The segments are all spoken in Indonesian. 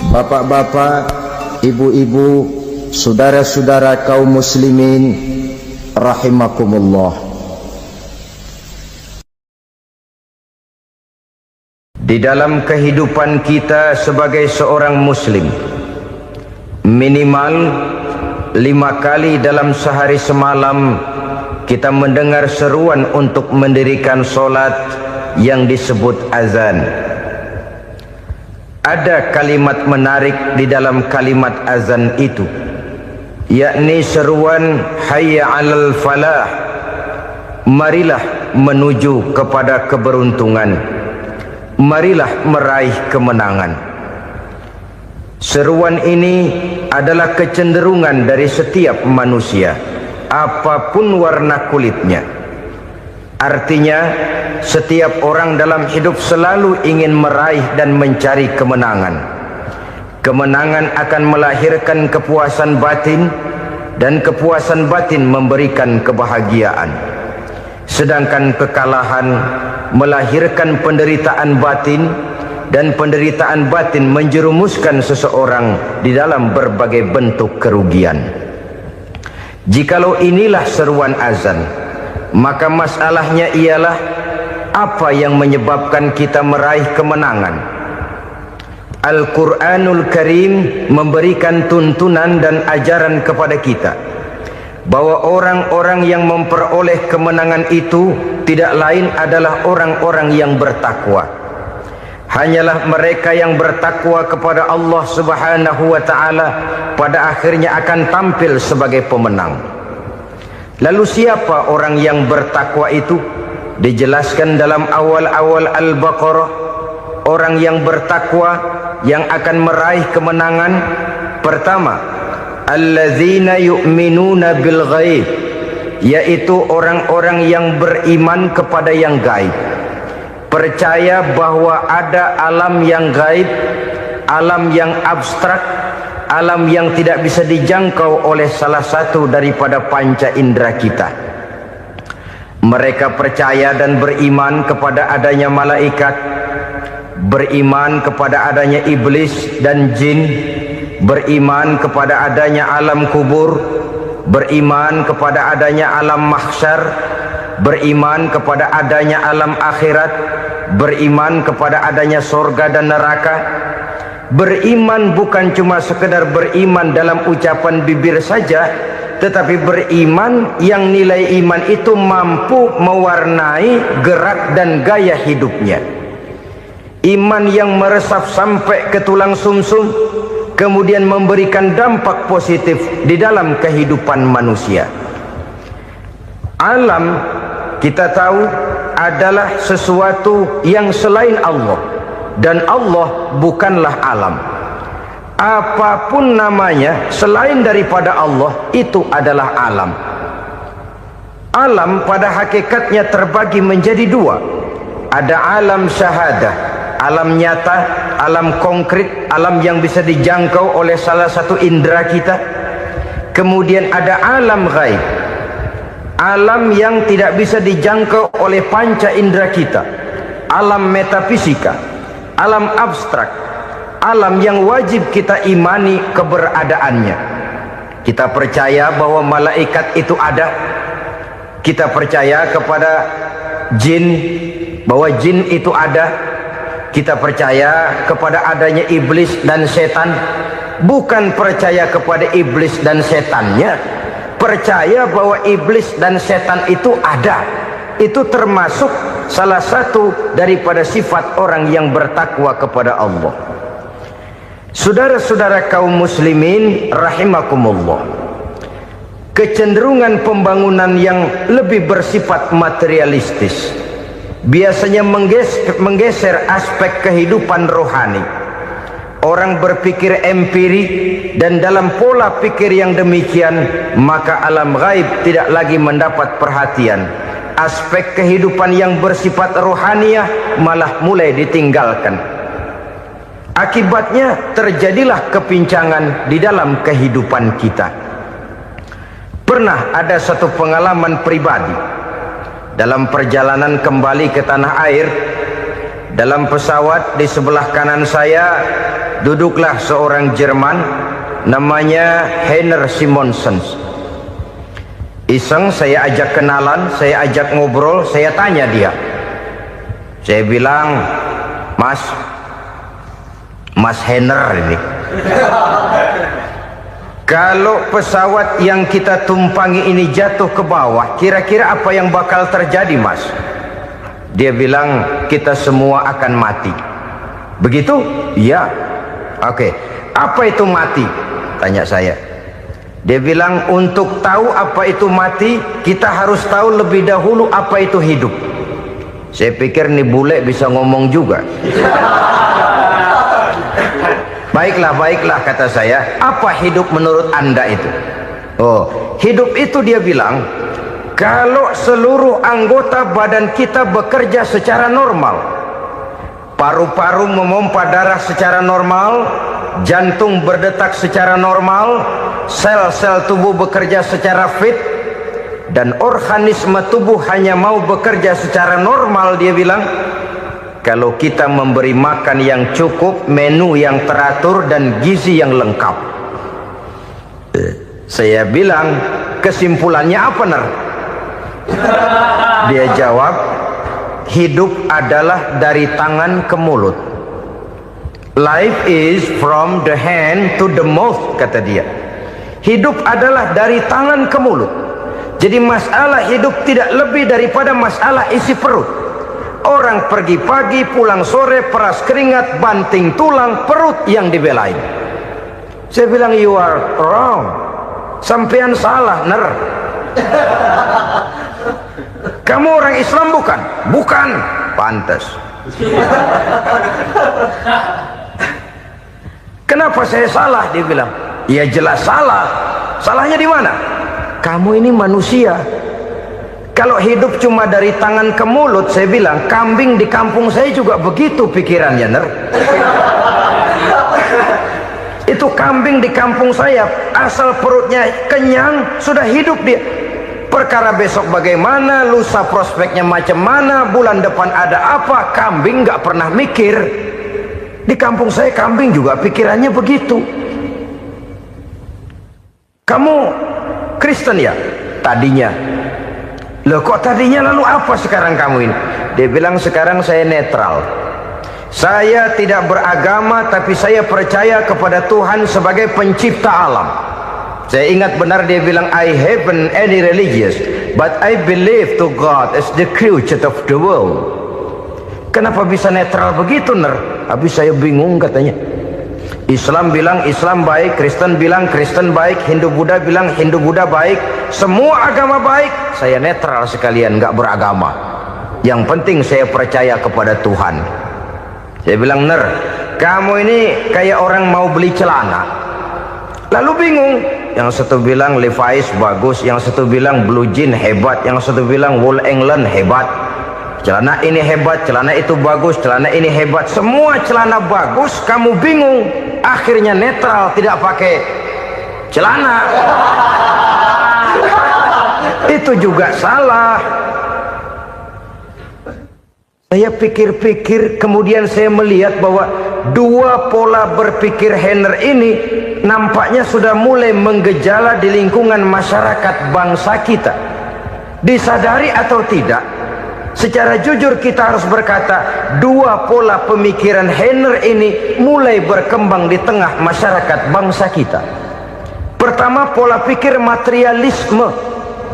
Bapak-bapak, ibu-ibu, saudara-saudara kaum muslimin rahimakumullah. Di dalam kehidupan kita sebagai seorang muslim, minimal 5 kali dalam sehari semalam kita mendengar seruan untuk mendirikan solat yang disebut azan. Ada kalimat menarik di dalam kalimat azan itu, yakni seruan hayya 'alal falah, marilah menuju kepada keberuntungan, marilah meraih kemenangan. Seruan ini adalah kecenderungan dari setiap manusia, apapun warna kulitnya. Artinya, setiap orang dalam hidup selalu ingin meraih dan mencari kemenangan. Kemenangan akan melahirkan kepuasan batin, dan kepuasan batin memberikan kebahagiaan. Sedangkan kekalahan melahirkan penderitaan batin, dan penderitaan batin menjerumuskan seseorang di dalam berbagai bentuk kerugian. Jikalau inilah seruan azan, maka masalahnya ialah apa yang menyebabkan kita meraih kemenangan. Al-Quranul Karim memberikan tuntunan dan ajaran kepada kita bahwa orang-orang yang memperoleh kemenangan itu tidak lain adalah orang-orang yang bertakwa. Hanyalah mereka yang bertakwa kepada Allah Subhanahu wa ta'ala pada akhirnya akan tampil sebagai pemenang. Lalu siapa orang yang bertakwa itu? Dijelaskan dalam awal-awal Al-Baqarah, orang yang bertakwa yang akan meraih kemenangan. Pertama, allazina yu'minuna bil ghaib, yaitu orang-orang yang beriman kepada yang gaib, percaya bahwa ada alam yang gaib, alam yang abstrak, alam yang tidak bisa dijangkau oleh salah satu daripada panca indera kita. Mereka percaya dan beriman kepada adanya malaikat, beriman kepada adanya iblis dan jin, beriman kepada adanya alam kubur, beriman kepada adanya alam mahsyar, beriman kepada adanya alam akhirat, beriman kepada adanya surga dan neraka. Beriman bukan cuma sekedar beriman dalam ucapan bibir saja, tetapi beriman yang nilai iman itu mampu mewarnai gerak dan gaya hidupnya. Iman yang meresap sampai ke tulang sumsum, kemudian memberikan dampak positif di dalam kehidupan manusia. Alam, kita tahu, adalah sesuatu yang selain Allah, dan Allah bukanlah alam. Apapun namanya selain daripada Allah, itu adalah alam. Alam pada hakikatnya terbagi menjadi dua. Ada alam syahadah, alam nyata, alam konkret, alam yang bisa dijangkau oleh salah satu indera kita. Kemudian ada alam ghaib, alam yang tidak bisa dijangkau oleh panca indera kita, alam metafisika, alam abstrak, alam yang wajib kita imani keberadaannya. Kita percaya bahwa malaikat itu ada, kita percaya kepada jin, bahwa jin itu ada, kita percaya kepada adanya iblis dan setan. Bukan percaya kepada iblis dan setannya, percaya bahwa iblis dan setan itu ada. Itu termasuk salah satu daripada sifat orang yang bertakwa kepada Allah. Saudara-saudara kaum muslimin rahimakumullah, kecenderungan pembangunan yang lebih bersifat materialistis biasanya menggeser aspek kehidupan rohani. Orang berpikir empiri, dan dalam pola pikir yang demikian, maka alam gaib tidak lagi mendapat perhatian. Aspek kehidupan yang bersifat rohaniah malah mulai ditinggalkan. Akibatnya terjadilah kepincangan di dalam kehidupan kita. Pernah ada satu pengalaman pribadi dalam perjalanan kembali ke tanah air. Dalam pesawat di sebelah kanan saya duduklah seorang Jerman namanya Heiner Simonsen. Iseng saya ajak kenalan, saya ajak ngobrol, saya tanya dia. Saya bilang, Mas Heiner ini, kalau pesawat yang kita tumpangi ini jatuh ke bawah, kira-kira apa yang bakal terjadi, Mas? Dia bilang, kita semua akan mati. Begitu? Iya. Oke. Apa itu mati? Tanya saya. Dia bilang, untuk tahu apa itu mati, kita harus tahu lebih dahulu apa itu hidup. Saya pikir nih bule bisa ngomong juga. Baiklah kata saya. Apa hidup menurut Anda itu? Oh, hidup itu dia bilang, kalau seluruh anggota badan kita bekerja secara normal, paru-paru memompa darah secara normal, jantung berdetak secara normal, sel-sel tubuh bekerja secara fit, dan organisme tubuh hanya mau bekerja secara normal, dia bilang, kalau kita memberi makan yang cukup, menu yang teratur, dan gizi yang lengkap. Saya bilang, kesimpulannya apa, Ner? Dia jawab, hidup adalah dari tangan ke mulut. Life is from the hand to the mouth, kata dia. Hidup adalah dari tangan ke mulut. Jadi masalah hidup tidak lebih daripada masalah isi perut. Orang pergi pagi, pulang sore, peras keringat, banting tulang, perut yang dibelain. Saya bilang, you are wrong. Sampean salah, Ner. Kamu orang Islam bukan? Bukan. Pantas. Kenapa saya salah? Dia bilang, ya jelas salah. Salahnya di mana? Kamu ini manusia. Kalau hidup cuma dari tangan ke mulut, saya bilang, kambing di kampung saya juga begitu pikirannya, Ner. Itu kambing di kampung saya, asal perutnya kenyang, sudah hidup dia. Perkara besok bagaimana, lusa prospeknya macam mana, bulan depan ada apa, kambing nggak pernah mikir. Di kampung saya kambing juga pikirannya begitu. Kamu Kristen ya? Tadinya. Loh kok tadinya, lalu apa sekarang kamu ini? Dia bilang, sekarang saya netral. Saya tidak beragama, tapi saya percaya kepada Tuhan sebagai pencipta alam. Saya ingat benar dia bilang, I haven't any religious, but I believe to God as the creator of the world. Kenapa bisa netral begitu, Ner? Habis saya bingung katanya. Islam bilang Islam baik, Kristen bilang Kristen baik, Hindu Buddha bilang Hindu Buddha baik, semua agama baik. Saya netral sekalian, nggak beragama. Yang penting saya percaya kepada Tuhan. Saya bilang, Ner, kamu ini kayak orang mau beli celana, lalu bingung. Yang satu bilang Levi's bagus, yang satu bilang Blue Jean hebat, yang satu bilang Wool England hebat. Celana ini hebat, celana itu bagus, celana ini hebat, semua celana bagus, kamu bingung. Akhirnya netral, tidak pakai celana. Itu juga salah. Saya pikir-pikir, kemudian saya melihat bahwa dua pola berpikir Heiner ini nampaknya sudah mulai menggejala di lingkungan masyarakat bangsa kita. Disadari atau tidak, secara jujur kita harus berkata, dua pola pemikiran Heiner ini mulai berkembang di tengah masyarakat bangsa kita. Pertama, pola pikir materialisme.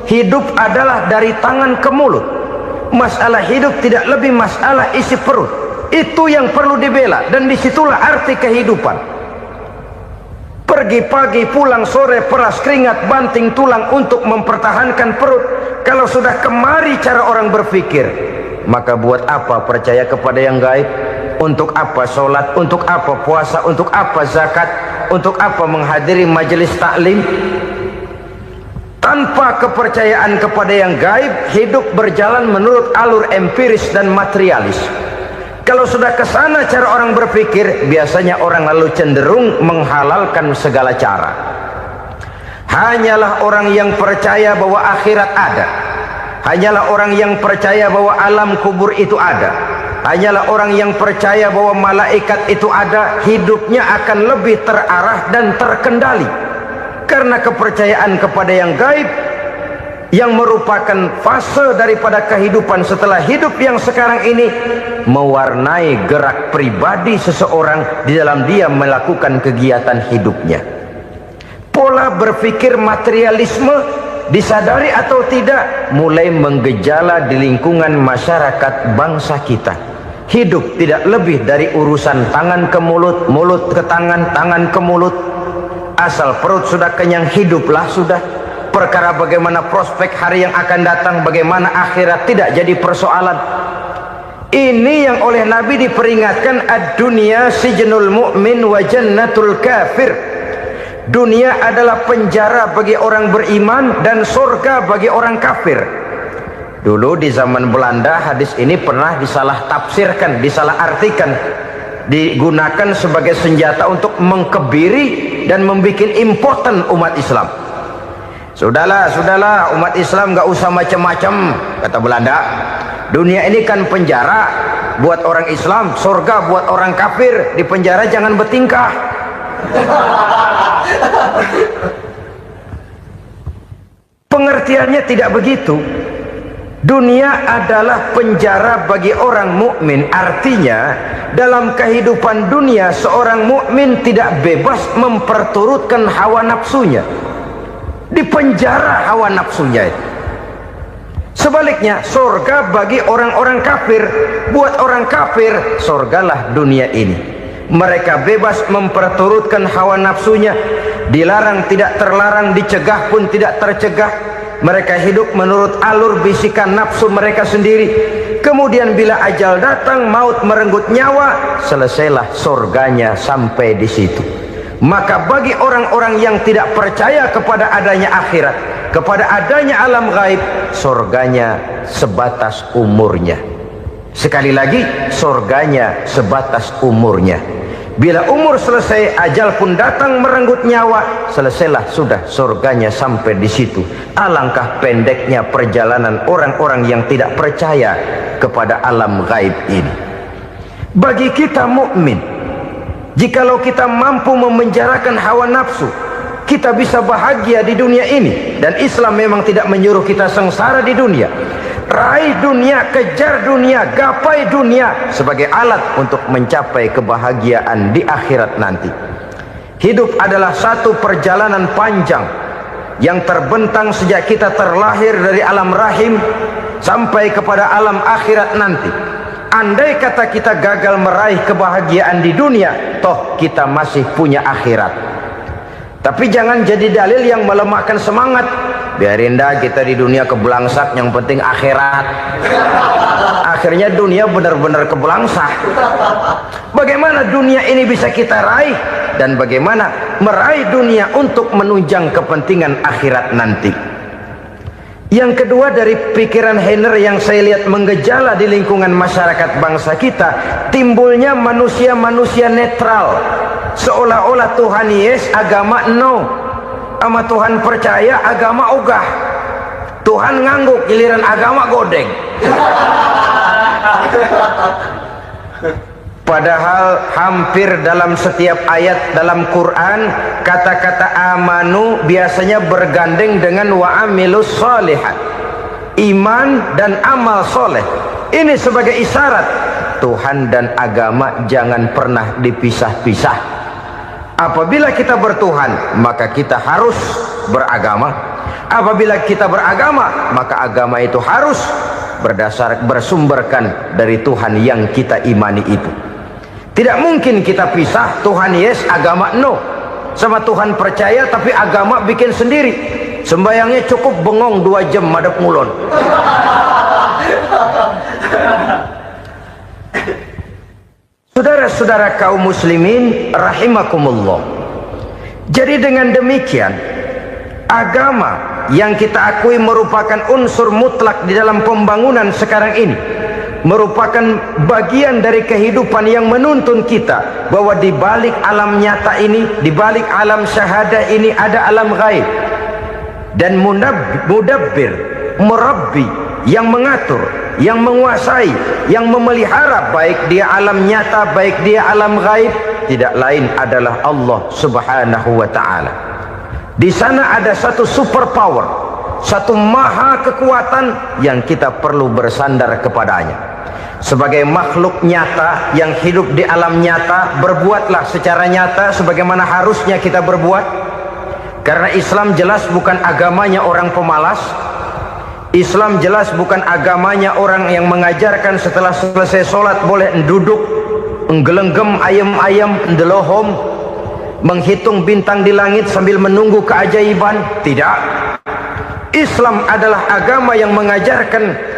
Hidup adalah dari tangan ke mulut. Masalah hidup tidak lebih masalah isi perut. Itu yang perlu dibela, dan disitulah arti kehidupan. Pergi pagi, pulang sore, peras keringat, banting tulang untuk mempertahankan perut. Kalau sudah kemari cara orang berpikir, maka buat apa percaya kepada yang gaib? Untuk apa sholat? Untuk apa puasa? Untuk apa zakat? Untuk apa menghadiri majelis taklim? Tanpa kepercayaan kepada yang gaib, hidup berjalan menurut alur empiris dan materialis. Kalau sudah ke sana cara orang berpikir, biasanya orang lalu cenderung menghalalkan segala cara. Hanyalah orang yang percaya bahwa akhirat ada, hanyalah orang yang percaya bahwa alam kubur itu ada, hanyalah orang yang percaya bahwa malaikat itu ada, hidupnya akan lebih terarah dan terkendali. Karena kepercayaan kepada yang gaib, yang merupakan fase daripada kehidupan setelah hidup yang sekarang ini, mewarnai gerak pribadi seseorang di dalam dia melakukan kegiatan hidupnya. Pola berpikir materialisme, disadari atau tidak, mulai menggejala di lingkungan masyarakat bangsa kita. Hidup tidak lebih dari urusan tangan ke mulut, mulut ke tangan, tangan ke mulut. Asal perut sudah kenyang, hiduplah sudah. Perkara bagaimana prospek hari yang akan datang, bagaimana akhirat, tidak jadi persoalan. Ini yang oleh Nabi diperingatkan, ad-dunya sijnul mu'min wa jannatul kafir. Dunia adalah penjara bagi orang beriman dan surga bagi orang kafir. Dulu di zaman Belanda hadis ini pernah disalah tafsirkan, disalah artikan, digunakan sebagai senjata untuk mengkebiri dan membuat impoten umat Islam. Sudahlah umat Islam gak usah macam-macam, kata Belanda. Dunia ini kan penjara buat orang Islam, surga buat orang kafir. Di penjara jangan bertingkah. Pengertiannya tidak begitu. Dunia adalah penjara bagi orang mukmin. Artinya dalam kehidupan dunia seorang mukmin tidak bebas memperturutkan hawa nafsunya. Di penjara hawa nafsunya itu. Sebaliknya surga bagi orang-orang kafir. Buat orang kafir surgalah dunia ini. Mereka bebas memperturutkan hawa nafsunya, dilarang tidak terlarang, dicegah pun tidak tercegah. Mereka hidup menurut alur bisikan nafsu mereka sendiri. Kemudian bila ajal datang, maut merenggut nyawa, selesailah surganya sampai di situ. Maka bagi orang-orang yang tidak percaya kepada adanya akhirat, kepada adanya alam gaib, surganya sebatas umurnya. Sekali lagi, surganya sebatas umurnya. Bila umur selesai, ajal pun datang merenggut nyawa, selesailah sudah surganya sampai di situ. Alangkah pendeknya perjalanan orang-orang yang tidak percaya kepada alam gaib ini. Bagi kita mukmin, jikalau kita mampu memenjarakan hawa nafsu, kita bisa bahagia di dunia ini. Dan Islam memang tidak menyuruh kita sengsara di dunia. Raih dunia, kejar dunia, gapai dunia sebagai alat untuk mencapai kebahagiaan di akhirat nanti. Hidup adalah satu perjalanan panjang yang terbentang sejak kita terlahir dari alam rahim sampai kepada alam akhirat nanti. Andai kata kita gagal meraih kebahagiaan di dunia, toh kita masih punya akhirat. Tapi jangan jadi dalil yang melemahkan semangat. Biarin dah kita di dunia kebelangsak, yang penting akhirat. Akhirnya dunia benar-benar kebelangsak. Bagaimana dunia ini bisa kita raih, dan bagaimana meraih dunia untuk menunjang kepentingan akhirat nanti. Yang kedua, dari pikiran Heiner yang saya lihat menggejala di lingkungan masyarakat bangsa kita, timbulnya manusia-manusia netral. Seolah-olah Tuhan yes, agama no. Sama Tuhan percaya, agama ogah. Tuhan ngangguk, giliran agama godeng. Padahal hampir dalam setiap ayat dalam Quran, kata-kata amanu biasanya bergandeng dengan wa amilus sholihat, iman dan amal soleh. Ini sebagai isyarat Tuhan dan agama jangan pernah dipisah-pisah. Apabila kita bertuhan, maka kita harus beragama. Apabila kita beragama, maka agama itu harus bersumberkan dari Tuhan yang kita imani itu. Tidak mungkin kita pisah, Tuhan yes, agama no. Sama Tuhan percaya tapi agama bikin sendiri. Sembayangnya cukup bengong 2 jam madep ngulon. Saudara-saudara kaum muslimin rahimakumullah. Jadi dengan demikian, agama yang kita akui merupakan unsur mutlak di dalam pembangunan sekarang ini, merupakan bagian dari kehidupan yang menuntun kita bahwa di balik alam nyata ini, di balik alam syahadah ini ada alam gaib. Dan mudabbir, murabbi, yang mengatur, yang menguasai, yang memelihara, baik dia alam nyata, baik dia alam gaib, tidak lain adalah Allah Subhanahu wa ta'ala. Di sana ada satu super power, satu maha kekuatan yang kita perlu bersandar kepadanya. Sebagai makhluk nyata yang hidup di alam nyata, berbuatlah secara nyata sebagaimana harusnya kita berbuat. Karena Islam jelas bukan agamanya orang pemalas. Islam jelas bukan agamanya orang yang mengajarkan setelah selesai sholat boleh duduk, nggelenggem ayam-ayam, ndelohom, menghitung bintang di langit sambil menunggu keajaiban. Tidak. Islam adalah agama yang mengajarkan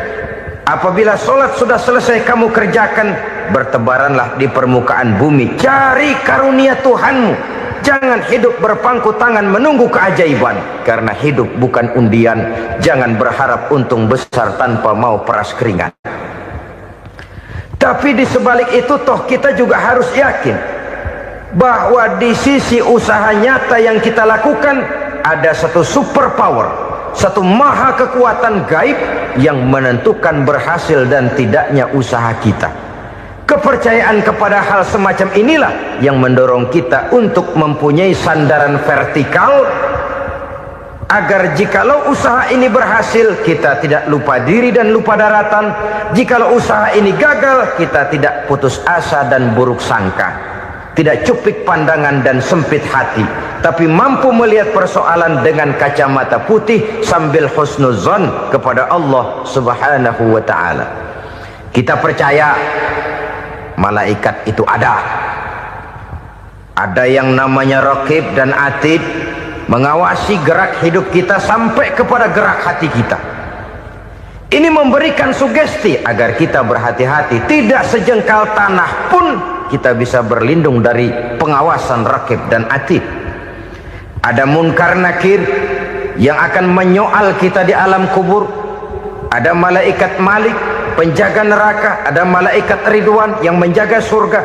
apabila sholat sudah selesai kamu kerjakan, bertebaranlah di permukaan bumi, cari karunia Tuhanmu. Jangan hidup berpangku tangan menunggu keajaiban, karena hidup bukan undian. Jangan berharap untung besar tanpa mau peras keringat. Tapi di sebalik itu toh kita juga harus yakin bahwa di sisi usaha nyata yang kita lakukan ada satu super power, satu maha kekuatan gaib yang menentukan berhasil dan tidaknya usaha kita. Kepercayaan kepada hal semacam inilah yang mendorong kita untuk mempunyai sandaran vertikal, agar jikalau usaha ini berhasil, kita tidak lupa diri dan lupa daratan. Jikalau usaha ini gagal, kita tidak putus asa dan buruk sangka, tidak cupik pandangan dan sempit hati, tapi mampu melihat persoalan dengan kacamata putih sambil husnuzon kepada Allah Subhanahu wa ta'ala. Kita percaya malaikat itu ada yang namanya raqib dan atid, mengawasi gerak hidup kita sampai kepada gerak hati kita. Ini memberikan sugesti agar kita berhati-hati, tidak sejengkal tanah pun kita bisa berlindung dari pengawasan raqib dan atid. Ada munkar nakir yang akan menyoal kita di alam kubur. Ada malaikat Malik, penjaga neraka. Ada malaikat Ridwan yang menjaga surga.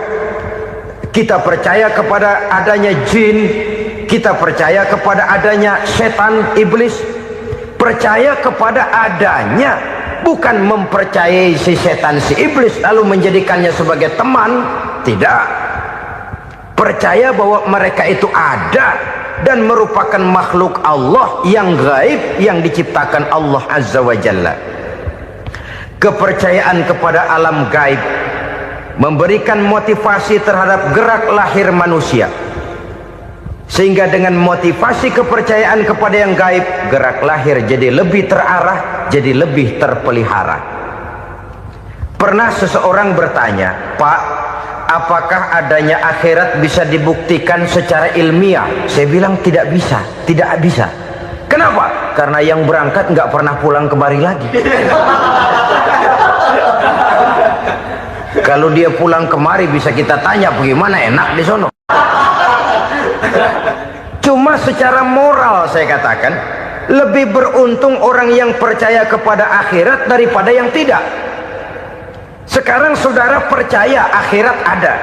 Kita percaya kepada adanya jin, kita percaya kepada adanya setan, iblis. Percaya kepada adanya, bukan mempercayai si setan, si iblis lalu menjadikannya sebagai teman. Tidak. Percaya bahwa mereka itu ada dan merupakan makhluk Allah yang gaib, yang diciptakan Allah Azza wa Jalla. Kepercayaan kepada alam gaib memberikan motivasi terhadap gerak lahir manusia, sehingga dengan motivasi kepercayaan kepada yang gaib, gerak lahir jadi lebih terarah, jadi lebih terpelihara. Pernah seseorang bertanya, "Pak, apakah adanya akhirat bisa dibuktikan secara ilmiah?" Saya bilang tidak bisa, tidak bisa. Kenapa? Karena yang berangkat nggak pernah pulang kembali lagi. Kalau dia pulang kemari bisa kita tanya bagaimana enak di sono. Cuma secara moral saya katakan, lebih beruntung orang yang percaya kepada akhirat daripada yang tidak. Sekarang saudara percaya akhirat ada,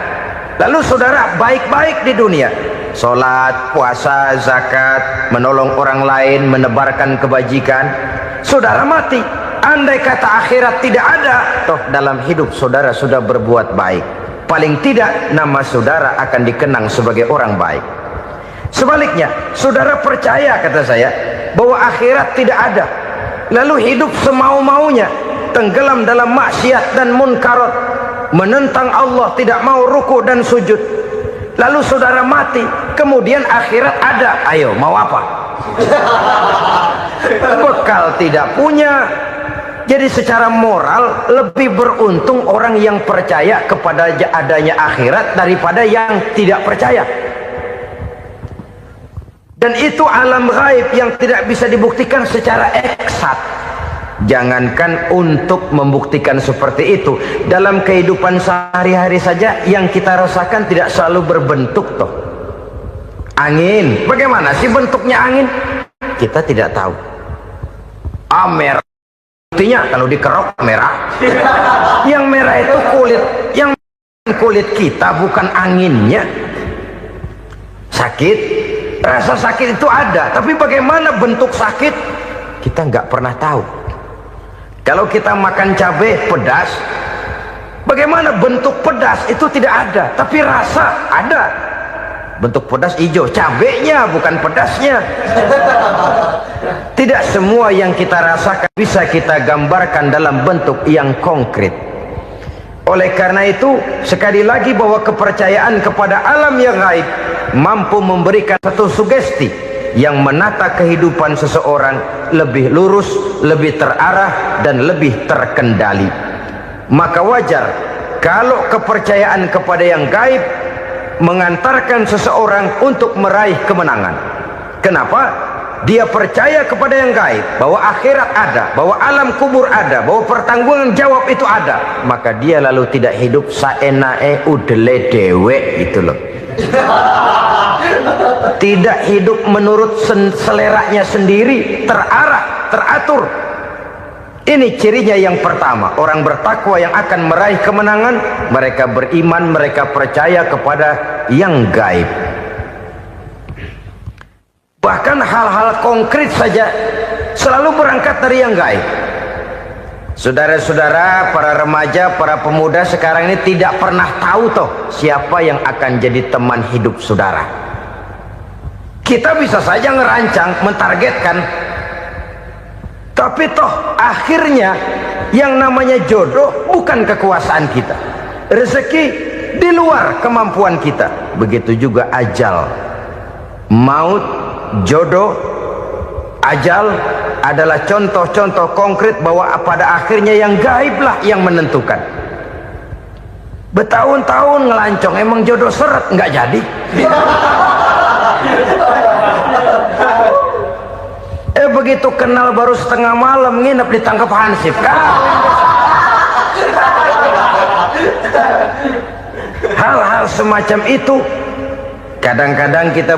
lalu saudara baik-baik di dunia, sholat, puasa, zakat, menolong orang lain, menebarkan kebajikan. Saudara mati, andai kata akhirat tidak ada, toh dalam hidup saudara sudah berbuat baik. Paling tidak nama saudara akan dikenang sebagai orang baik. Sebaliknya, saudara percaya, kata saya, bahwa akhirat tidak ada, lalu hidup semau-maunya, tenggelam dalam maksiat dan munkarat, menentang Allah, tidak mau ruku dan sujud. Lalu saudara mati, kemudian akhirat ada, ayo mau apa? Bekal tidak punya. Jadi secara moral lebih beruntung orang yang percaya kepada adanya akhirat daripada yang tidak percaya. Dan itu alam gaib yang tidak bisa dibuktikan secara eksat. Jangankan untuk membuktikan seperti itu, dalam kehidupan sehari-hari saja yang kita rasakan tidak selalu berbentuk toh. Angin, bagaimana sih bentuknya angin? Kita tidak tahu. Merah, buktinya kalau dikerok merah. Yang merah itu kulit, yang kulit kita bukan anginnya. Sakit, rasa sakit itu ada, tapi bagaimana bentuk sakit kita nggak pernah tahu. Kalau kita makan cabai pedas, bagaimana bentuk pedas itu tidak ada, tapi rasa ada. Bentuk pedas hijau, cabenya bukan pedasnya. Tidak semua yang kita rasakan bisa kita gambarkan dalam bentuk yang konkret. Oleh karena itu, sekali lagi bahwa kepercayaan kepada alam yang gaib mampu memberikan satu sugesti yang menata kehidupan seseorang lebih lurus, lebih terarah, dan lebih terkendali. Maka wajar kalau kepercayaan kepada yang gaib mengantarkan seseorang untuk meraih kemenangan. Kenapa? Dia percaya kepada yang gaib, bahwa akhirat ada, bahwa alam kubur ada, bahwa pertanggungan jawab itu ada. Maka dia lalu tidak hidup saenae udele dewe, itu loh. Tidak hidup menurut seleranya sendiri, terarah, teratur. Ini cirinya yang pertama. Orang bertakwa yang akan meraih kemenangan, mereka beriman, mereka percaya kepada yang gaib. Bahkan hal-hal konkret saja selalu berangkat dari yang gaib. Saudara-saudara, para remaja, para pemuda sekarang ini tidak pernah tahu toh siapa yang akan jadi teman hidup saudara. Kita bisa saja ngerancang, mentargetkan, tapi toh akhirnya yang namanya jodoh bukan kekuasaan kita. Rezeki di luar kemampuan kita. Begitu juga ajal. Maut, jodoh, ajal adalah contoh-contoh konkret bahwa pada akhirnya yang gaiblah yang menentukan. Bertahun-tahun ngelancong, emang jodoh seret, nggak jadi. Begitu kenal baru setengah malam nginep ditangkap hansip kan. Hal-hal semacam itu kadang-kadang kita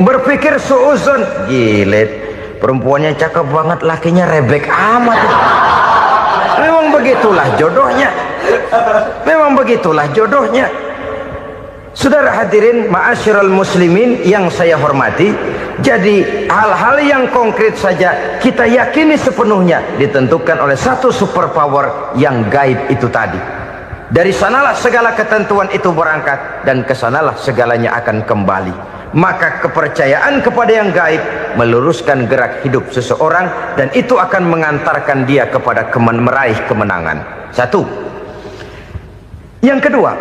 berpikir suuzon, gilet, perempuannya cakep banget, lakinya rebek amat. Memang begitulah jodohnya. Memang begitulah jodohnya. Saudara hadirin ma'asyiral muslimin yang saya hormati, jadi hal-hal yang konkret saja kita yakini sepenuhnya ditentukan oleh satu superpower yang gaib itu tadi. Dari sanalah segala ketentuan itu berangkat dan kesanalah segalanya akan kembali. Maka kepercayaan kepada yang gaib meluruskan gerak hidup seseorang dan itu akan mengantarkan dia kepada meraih kemenangan. Satu. Yang kedua,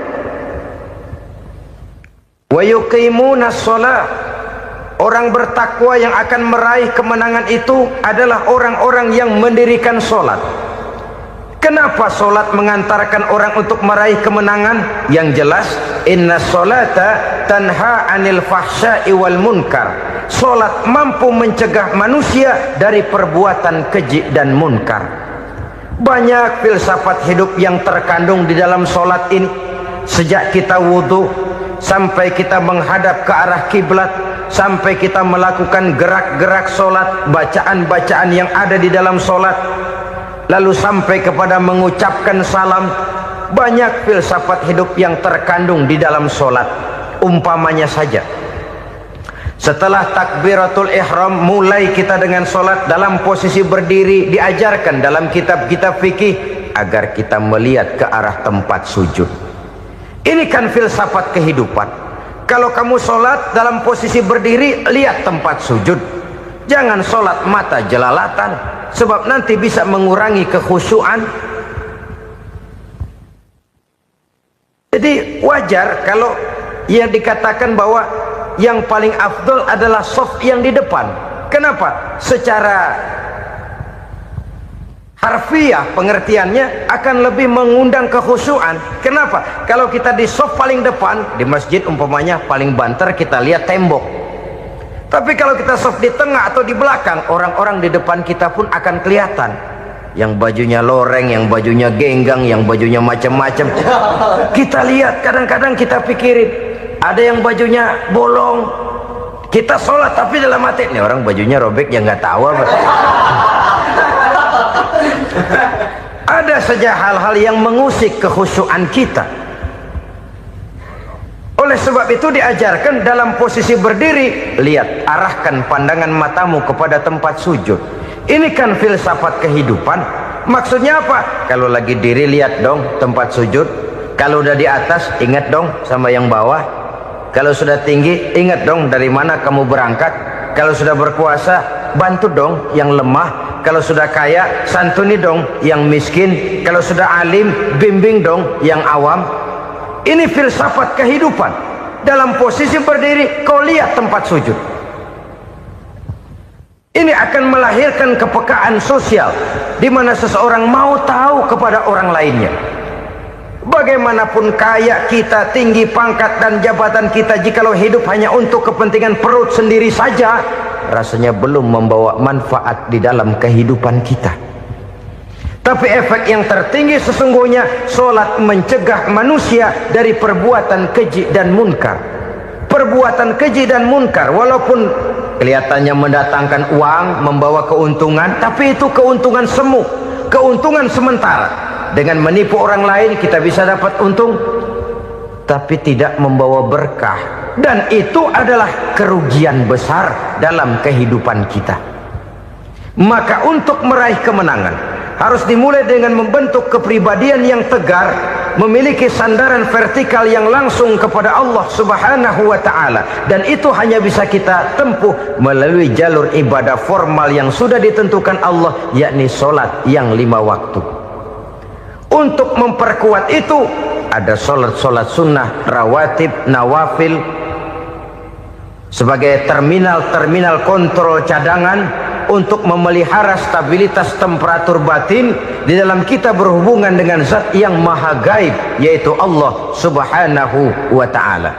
wa yuqimuna shalah. Orang bertakwa yang akan meraih kemenangan itu adalah orang-orang yang mendirikan sholat. Kenapa sholat mengantarkan orang untuk meraih kemenangan? Yang jelas, inna sholata tanha anil fahsya'i wal munkar. Sholat mampu mencegah manusia dari perbuatan keji dan munkar. Banyak filsafat hidup yang terkandung di dalam sholat ini. Sejak kita wudhu sampai kita menghadap ke arah kiblat, sampai kita melakukan gerak-gerak sholat, bacaan-bacaan yang ada di dalam sholat, lalu sampai kepada mengucapkan salam. Banyak filsafat hidup yang terkandung di dalam sholat. Umpamanya saja, setelah takbiratul ihram, mulai kita dengan sholat dalam posisi berdiri. Diajarkan dalam kitab-kitab fikih agar kita melihat ke arah tempat sujud. Ini kan filsafat kehidupan. Kalau kamu sholat dalam posisi berdiri, lihat tempat sujud. Jangan sholat mata jelalatan, sebab nanti bisa mengurangi kekhusyuan. Jadi wajar kalau yang dikatakan bahwa yang paling afdol adalah shaf yang di depan. Kenapa? Secara harfiah pengertiannya akan lebih mengundang kekhusyuan. Kenapa? Kalau kita di shaf paling depan di masjid umpamanya paling banter kita lihat tembok. Tapi kalau kita shaf di tengah atau di belakang, orang-orang di depan kita pun akan kelihatan. Yang bajunya loreng, yang bajunya genggang, yang bajunya macam-macam. Kita lihat, kadang-kadang kita pikirin, ada yang bajunya bolong. Kita sholat tapi dalam hati, nih orang bajunya robek ya nggak tahu apa. Ada saja hal-hal yang mengusik kekhusyuan kita. Oleh sebab itu diajarkan dalam posisi berdiri, lihat, arahkan pandangan matamu kepada tempat sujud. Ini kan filsafat kehidupan. Maksudnya apa? Kalau lagi diri lihat dong tempat sujud. Kalau udah di atas ingat dong sama yang bawah. Kalau sudah tinggi ingat dong dari mana kamu berangkat. Kalau sudah berkuasa bantu dong yang lemah. Kalau sudah kaya santuni dong yang miskin. Kalau sudah alim bimbing dong yang awam. Ini filsafat kehidupan. Dalam posisi berdiri kau lihat tempat sujud. Ini akan melahirkan kepekaan sosial di mana seseorang mau tahu kepada orang lainnya. Bagaimanapun kaya kita, tinggi pangkat dan jabatan kita, jikalau hidup hanya untuk kepentingan perut sendiri saja, rasanya belum membawa manfaat di dalam kehidupan kita. Tapi efek yang tertinggi sesungguhnya, solat mencegah manusia dari perbuatan keji dan munkar. Perbuatan keji dan munkar walaupun kelihatannya mendatangkan uang, membawa keuntungan, tapi itu keuntungan semu, keuntungan sementara. Dengan menipu orang lain kita bisa dapat untung, tapi tidak membawa berkah. Dan itu adalah kerugian besar dalam kehidupan kita. Maka untuk meraih kemenangan harus dimulai dengan membentuk kepribadian yang tegar, memiliki sandaran vertikal yang langsung kepada Allah Subhanahu wa ta'ala. Dan itu hanya bisa kita tempuh melalui jalur ibadah formal yang sudah ditentukan Allah, yakni solat yang 5 waktu. Untuk memperkuat itu ada solat-solat sunnah, rawatib, nawafil sebagai terminal-terminal kontrol cadangan untuk memelihara stabilitas temperatur batin di dalam kita berhubungan dengan zat yang maha gaib, yaitu Allah Subhanahu wa ta'ala.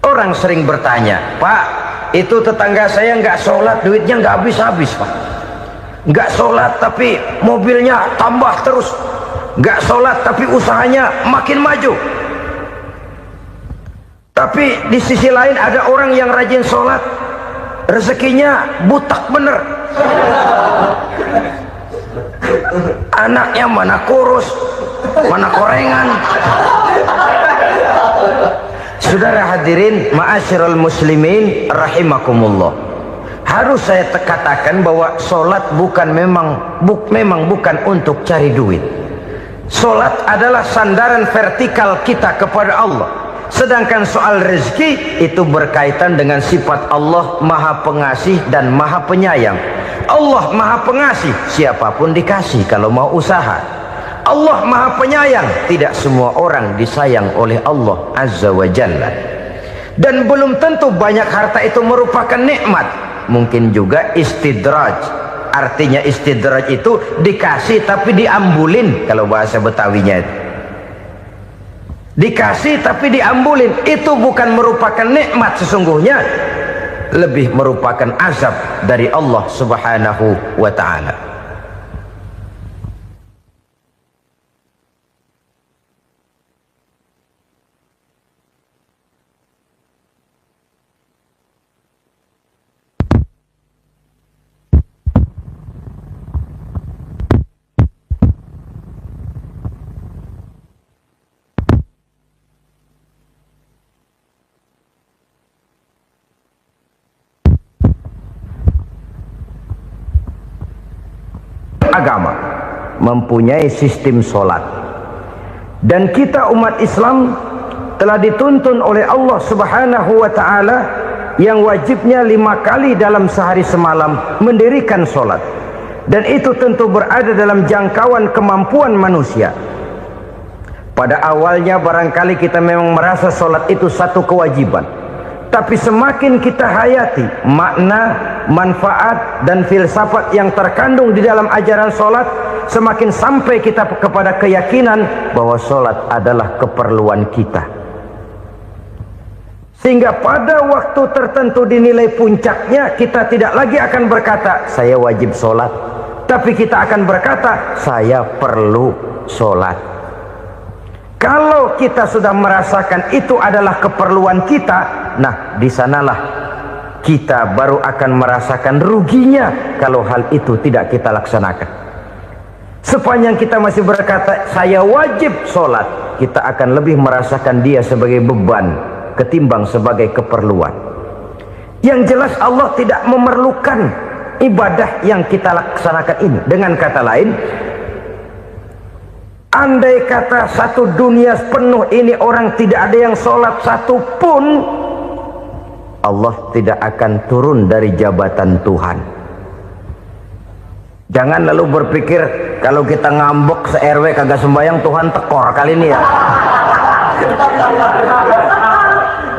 Orang sering bertanya, Pak, itu tetangga saya nggak sholat, duitnya nggak habis-habis, Pak. Nggak sholat tapi mobilnya tambah terus. Nggak sholat tapi usahanya makin maju. Tapi di sisi lain ada orang yang rajin sholat, rezekinya butak bener. Anaknya mana kurus, mana korengan. Saudara hadirin ma'asyiral muslimin rahimakumullah. Harus saya katakan bahwa solat memang bukan untuk cari duit. Solat adalah sandaran vertikal kita kepada Allah. Sedangkan soal rezeki itu berkaitan dengan sifat Allah maha pengasih dan maha penyayang. Allah maha pengasih, siapapun dikasih kalau mau usaha. Allah maha penyayang, tidak semua orang disayang oleh Allah Azza wa Jalla. Dan belum tentu banyak harta itu merupakan nikmat. Mungkin juga istidraj. Artinya istidraj itu dikasih tapi diambulin, kalau bahasa Betawinya itu. Dikasih tapi diambulin, itu bukan merupakan nikmat sesungguhnya, lebih merupakan azab dari Allah Subhanahu wa ta'ala. Agama mempunyai sistem solat, dan kita umat Islam telah dituntun oleh Allah Subhanahu wa ta'ala yang wajibnya 5 kali dalam sehari semalam mendirikan solat, dan itu tentu berada dalam jangkauan kemampuan manusia. Pada awalnya barangkali kita memang merasa solat itu satu kewajiban, tapi semakin kita hayati makna, manfaat dan filsafat yang terkandung di dalam ajaran solat, semakin sampai kita kepada keyakinan bahwa solat adalah keperluan kita. Sehingga pada waktu tertentu dinilai puncaknya, kita tidak lagi akan berkata saya wajib solat, tapi kita akan berkata saya perlu solat. Kalau kita sudah merasakan itu adalah keperluan kita, nah di sanalah kita baru akan merasakan ruginya kalau hal itu tidak kita laksanakan. Sepanjang kita masih berkata saya wajib sholat, kita akan lebih merasakan dia sebagai beban ketimbang sebagai keperluan. Yang jelas Allah tidak memerlukan ibadah yang kita laksanakan ini. Dengan kata lain, andai kata satu dunia penuh ini orang tidak ada yang sholat satu pun, Allah tidak akan turun dari jabatan Tuhan. Jangan lalu berpikir kalau kita ngambek se-RW kagak sembahyang Tuhan tekor kali ini ya.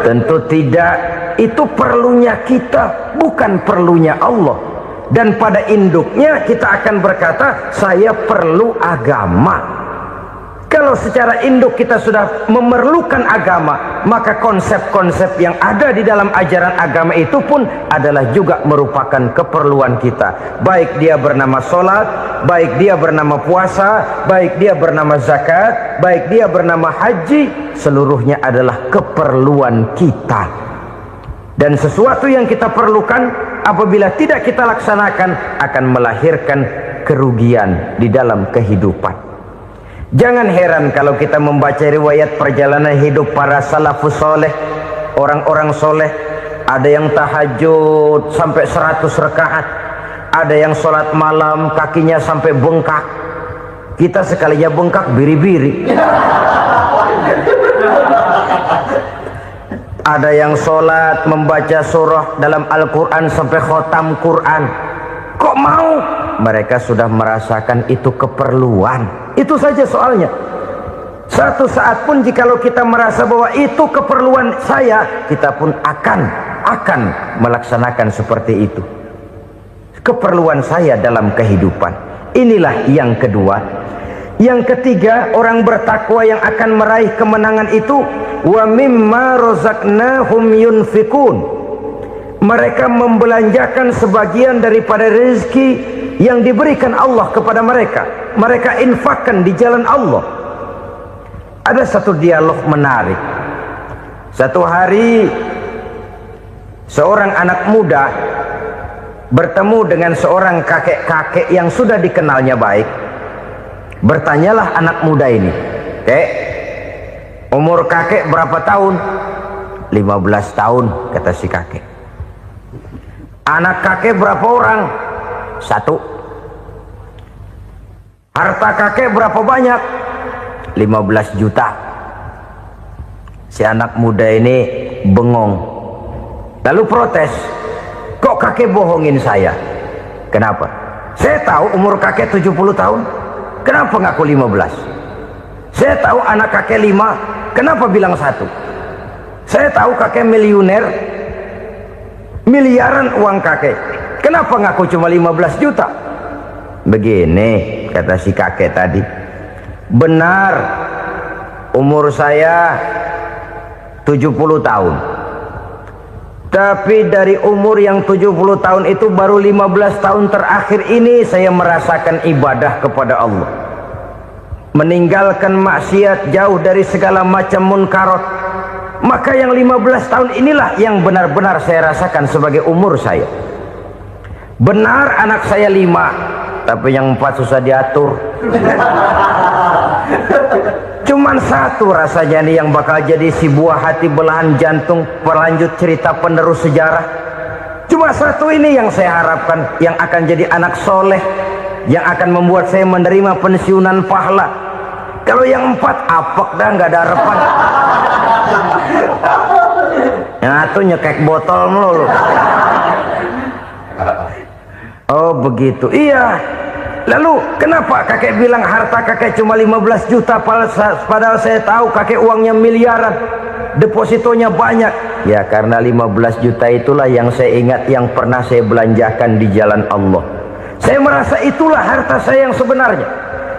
Tentu tidak. Itu perlunya kita, bukan perlunya Allah. Dan pada induknya kita akan berkata, saya perlu agama. Kalau secara induk kita sudah memerlukan agama, maka konsep-konsep yang ada di dalam ajaran agama itu pun adalah juga merupakan keperluan kita. Baik dia bernama sholat, baik dia bernama puasa, baik dia bernama zakat, baik dia bernama haji, seluruhnya adalah keperluan kita. Dan sesuatu yang kita perlukan apabila tidak kita laksanakan akan melahirkan kerugian di dalam kehidupan. Jangan heran kalau kita membaca riwayat perjalanan hidup para salafus soleh, orang-orang soleh. Ada yang tahajud sampai 100 rakaat, ada yang sholat malam kakinya sampai bengkak. Kita sekalinya bengkak biri-biri. Ada yang sholat membaca surah dalam Al-Quran sampai khotam Quran. Kok mau? Mereka sudah merasakan itu keperluan. Itu saja soalnya. Satu saat pun jikalau kita merasa bahwa itu keperluan saya, kita pun akan melaksanakan seperti itu. Keperluan saya dalam kehidupan. Inilah yang kedua. Yang ketiga, orang bertakwa yang akan meraih kemenangan itu, wa mimma razaqnahum yunfikun. Mereka membelanjakan sebagian daripada rezeki yang diberikan Allah kepada mereka. Mereka infakkan di jalan Allah. Ada satu dialog menarik. Satu hari seorang anak muda bertemu dengan seorang kakek-kakek yang sudah dikenalnya baik. Bertanyalah anak muda ini, "Kek, umur kakek berapa tahun?" 15 tahun, kata si kakek. "Anak kakek berapa orang?" 1. "Harta kakek berapa banyak?" 15 juta. Si anak muda ini bengong, lalu protes, "Kok kakek bohongin saya?" "Kenapa?" "Saya tahu umur kakek 70 tahun. Kenapa ngaku 15? Saya tahu anak kakek 5. Kenapa bilang 1? Saya tahu kakek miliuner, miliaran uang kakek. Kenapa ngaku cuma 15 juta? Begini, kata si kakek tadi. Benar, umur saya 70 tahun. Tapi dari umur yang 70 tahun itu baru 15 tahun terakhir ini saya merasakan ibadah kepada Allah. Meninggalkan maksiat, jauh dari segala macam munkarat. Maka yang 15 tahun inilah yang benar-benar saya rasakan sebagai umur saya. Benar anak saya 5, tapi yang 4 susah diatur. Cuman 1 rasanya nih yang bakal jadi si buah hati, belahan jantung, pelanjut cerita penerus sejarah. Cuma 1 ini yang saya harapkan, yang akan jadi anak soleh, yang akan membuat saya menerima pensiunan pahala. Kalau yang 4 apek dah, nggak ada harapan. Yang 1 nyekek botol melulu. Oh begitu, iya. Lalu kenapa kakek bilang harta kakek cuma 15 juta padahal saya tahu kakek uangnya miliaran, depositonya banyak? Ya karena 15 juta itulah yang saya ingat yang pernah saya belanjakan di jalan Allah. Saya merasa itulah harta saya yang sebenarnya.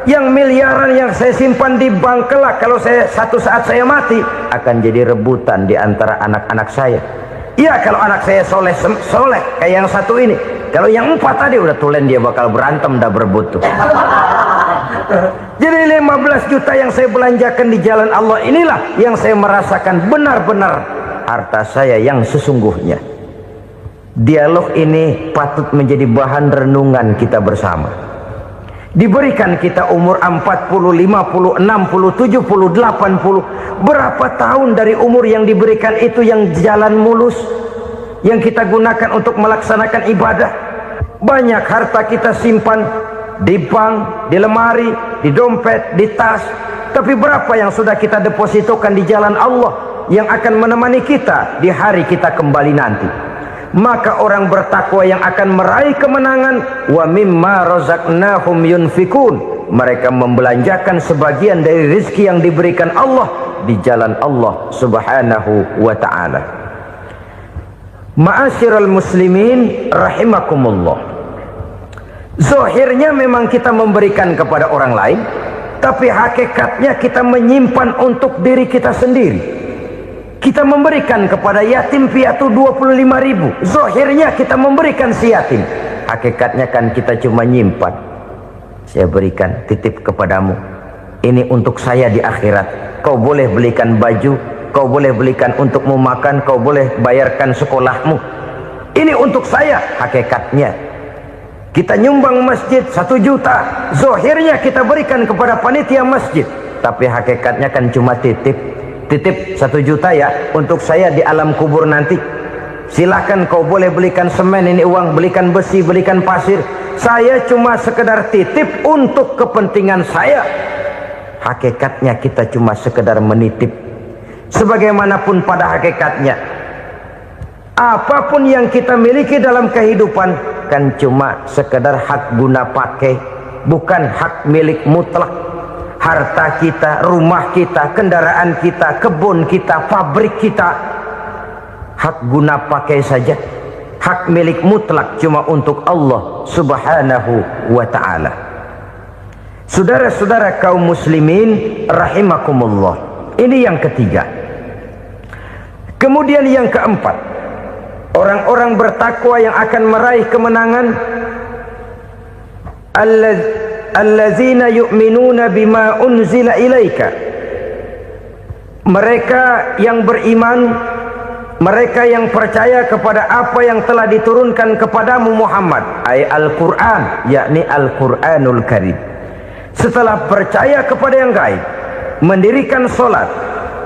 Yang miliaran yang saya simpan di bank kelak, kalau satu saat saya mati, akan jadi rebutan di antara anak-anak saya. Iya kalau anak saya soleh kayak yang 1 ini. Kalau yang 4 tadi udah tulen dia bakal berantem dah berebut tuh. Jadi 15 juta yang saya belanjakan di jalan Allah inilah yang saya merasakan benar-benar harta saya yang sesungguhnya. Dialog ini patut menjadi bahan renungan kita bersama. Diberikan kita umur 40, 50, 60, 70, 80. Berapa tahun dari umur yang diberikan itu yang jalan mulus, yang kita gunakan untuk melaksanakan ibadah? Banyak harta kita simpan di bank, di lemari, di dompet, di tas. Tapi berapa yang sudah kita depositokan di jalan Allah yang akan menemani kita di hari kita kembali nanti? Maka orang bertakwa yang akan meraih kemenangan, wa mimma razaqnahum yunfikun, mereka membelanjakan sebagian dari rezeki yang diberikan Allah di jalan Allah subhanahu wa ta'ala. Ma'asyiral muslimin rahimakumullah, zahirnya memang kita memberikan kepada orang lain, tapi hakikatnya kita menyimpan untuk diri kita sendiri. Kita memberikan kepada yatim piatu 25.000, zahirnya kita memberikan si yatim, hakikatnya kan kita cuma nyimpan. Saya berikan, titip kepadamu, ini untuk saya di akhirat. Kau boleh belikan baju, kau boleh belikan untukmu makan, kau boleh bayarkan sekolahmu, ini untuk saya. Hakikatnya kita nyumbang masjid 1 juta, zahirnya kita berikan kepada panitia masjid, tapi hakikatnya kan cuma titip 1 juta ya untuk saya di alam kubur nanti. Silahkan kau boleh belikan semen, ini uang, belikan besi, belikan pasir, saya cuma sekedar titip untuk kepentingan saya. Hakikatnya kita cuma sekedar menitip. Sebagaimanapun pada hakikatnya, apapun yang kita miliki dalam kehidupan kan cuma sekedar hak guna pakai, bukan hak milik mutlak. Harta kita, rumah kita, kendaraan kita, kebun kita, pabrik kita, hak guna pakai saja. Hak milik mutlak cuma untuk Allah subhanahu wa ta'ala. Saudara-saudara kaum muslimin rahimakumullah, ini yang ketiga. Kemudian yang keempat, orang-orang bertakwa yang akan meraih kemenangan, allazina yu'minuna bima unzila ilaika, mereka yang beriman, mereka yang percaya kepada apa yang telah diturunkan kepadamu Muhammad, ay Al-Quran, yakni Al-Quranul Karim. Setelah percaya kepada yang gaib, mendirikan solat,